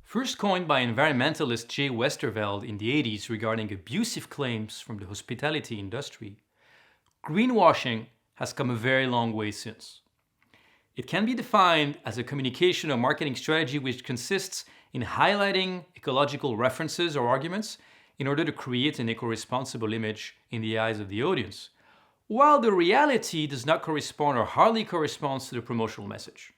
First coined by environmentalist Jay Westerveld in the 80s regarding abusive claims from the hospitality industry, greenwashing has come a very long way since. It can be defined as a communication or marketing strategy which consists in highlighting ecological references or arguments in order to create an eco-responsible image in the eyes of the audience, while the reality does not correspond or hardly corresponds to the promotional message.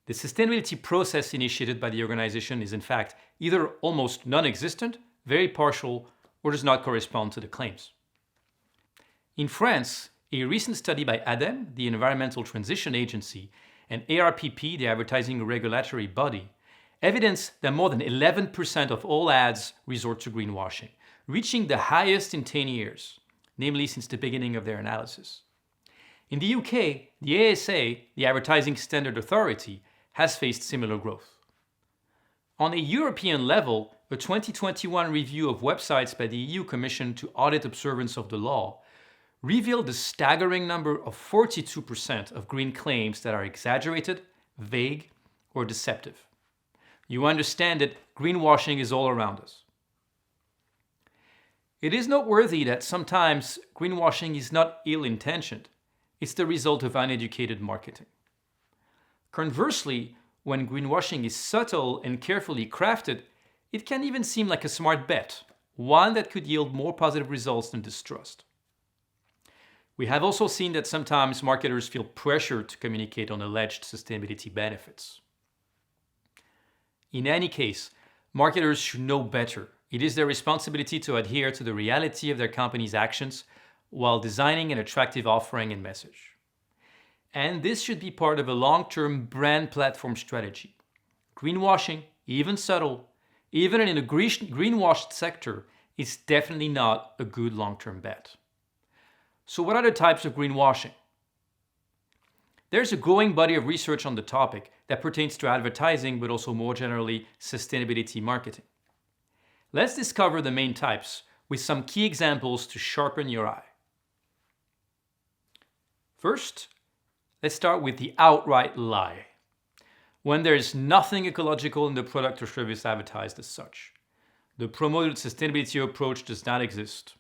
The sustainability process initiated by the organization is in fact either almost non-existent, very partial, or does not correspond to the claims. In France, a recent study by ADEME, the Environmental Transition Agency, and ARPP, the advertising regulatory body, evidenced that more than 11% of all ads resort to greenwashing, reaching the highest in 10 years, namely since the beginning of their analysis. In the UK, the ASA, the Advertising Standard Authority, has faced similar growth. On a European level, a 2021 review of websites by the EU Commission to audit observance of the law revealed a staggering number of 42% of green claims that are exaggerated, vague, or deceptive. You understand that greenwashing is all around us. It is noteworthy that sometimes greenwashing is not ill-intentioned. It's the result of uneducated marketing. Conversely, when greenwashing is subtle and carefully crafted, it can even seem like a smart bet, one that could yield more positive results than distrust. We have also seen that sometimes marketers feel pressure to communicate on alleged sustainability benefits. In any case, marketers should know better. It is their responsibility to adhere to the reality of their company's actions while designing an attractive offering and message. And this should be part of a long-term brand platform strategy. Greenwashing, even subtle, even in a greenwashed sector, is definitely not a good long-term bet. So what are the types of greenwashing? There's a growing body of research on the topic that pertains to advertising, but also more generally, sustainability marketing. Let's discover the main types with some key examples to sharpen your eye. First, let's start with the outright lie, when there is nothing ecological in the product or service advertised as such. The promoted sustainability approach does not exist.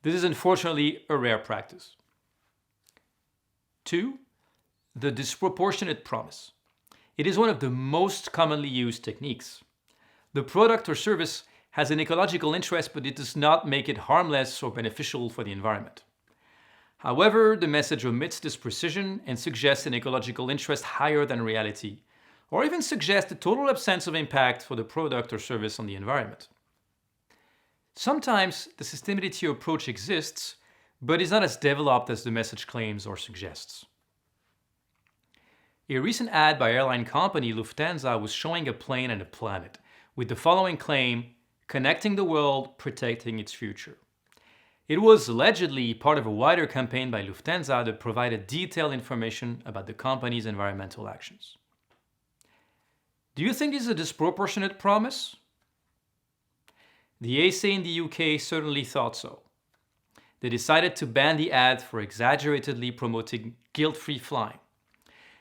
This is unfortunately a rare practice. 2. The disproportionate promise. It is one of the most commonly used techniques. The product or service has an ecological interest, but it does not make it harmless or beneficial for the environment. However, the message omits this precision and suggests an ecological interest higher than reality, or even suggests a total absence of impact for the product or service on the environment. Sometimes the sustainability approach exists, but is not as developed as the message claims or suggests. A recent ad by airline company Lufthansa was showing a plane and a planet, with the following claim, "Connecting the world, protecting its future." It was allegedly part of a wider campaign by Lufthansa that provided detailed information about the company's environmental actions. Do you think this is a disproportionate promise? The ASA in the UK certainly thought so. They decided to ban the ad for exaggeratedly promoting guilt-free flying,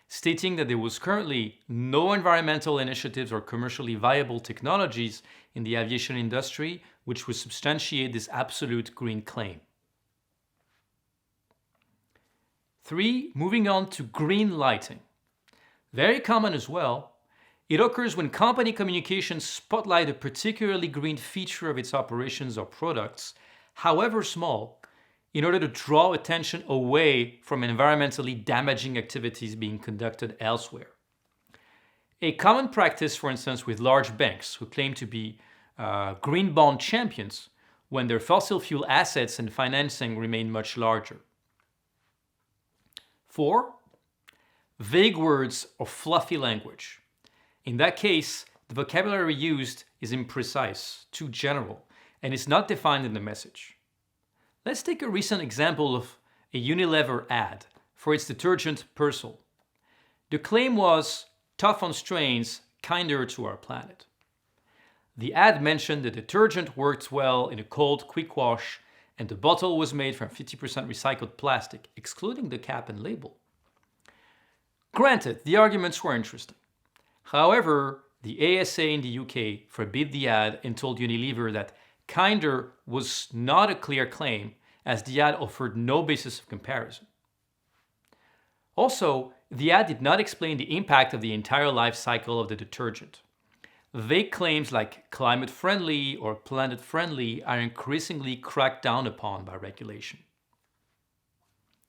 stating that there was currently no environmental initiatives or commercially viable technologies in the aviation industry which would substantiate this absolute green claim. 3. Moving on to green lighting. Very common as well. It occurs when company communications spotlight a particularly green feature of its operations or products, however small, in order to draw attention away from environmentally damaging activities being conducted elsewhere. A common practice, for instance, with large banks who claim to be green bond champions when their fossil fuel assets and financing remain much larger. 4. Vague words or fluffy language. In that case, the vocabulary used is imprecise, too general, and is not defined in the message. Let's take a recent example of a Unilever ad for its detergent Persil. The claim was, "Tough on strains, kinder to our planet." The ad mentioned the detergent worked well in a cold quick wash and the bottle was made from 50% recycled plastic, excluding the cap and label. Granted, the arguments were interesting. However, the ASA in the UK forbid the ad and told Unilever that kinder was not a clear claim as the ad offered no basis of comparison. Also, the ad did not explain the impact of the entire life cycle of the detergent. Vague claims like climate-friendly or planet-friendly are increasingly cracked down upon by regulation.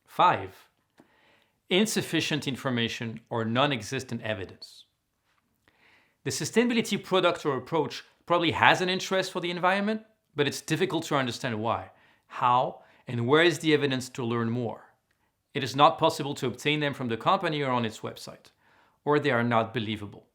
5. Insufficient information or non-existent evidence. The sustainability product or approach probably has an interest for the environment, but it's difficult to understand why, how, and where is the evidence to learn more. It is not possible to obtain them from the company or on its website, or they are not believable.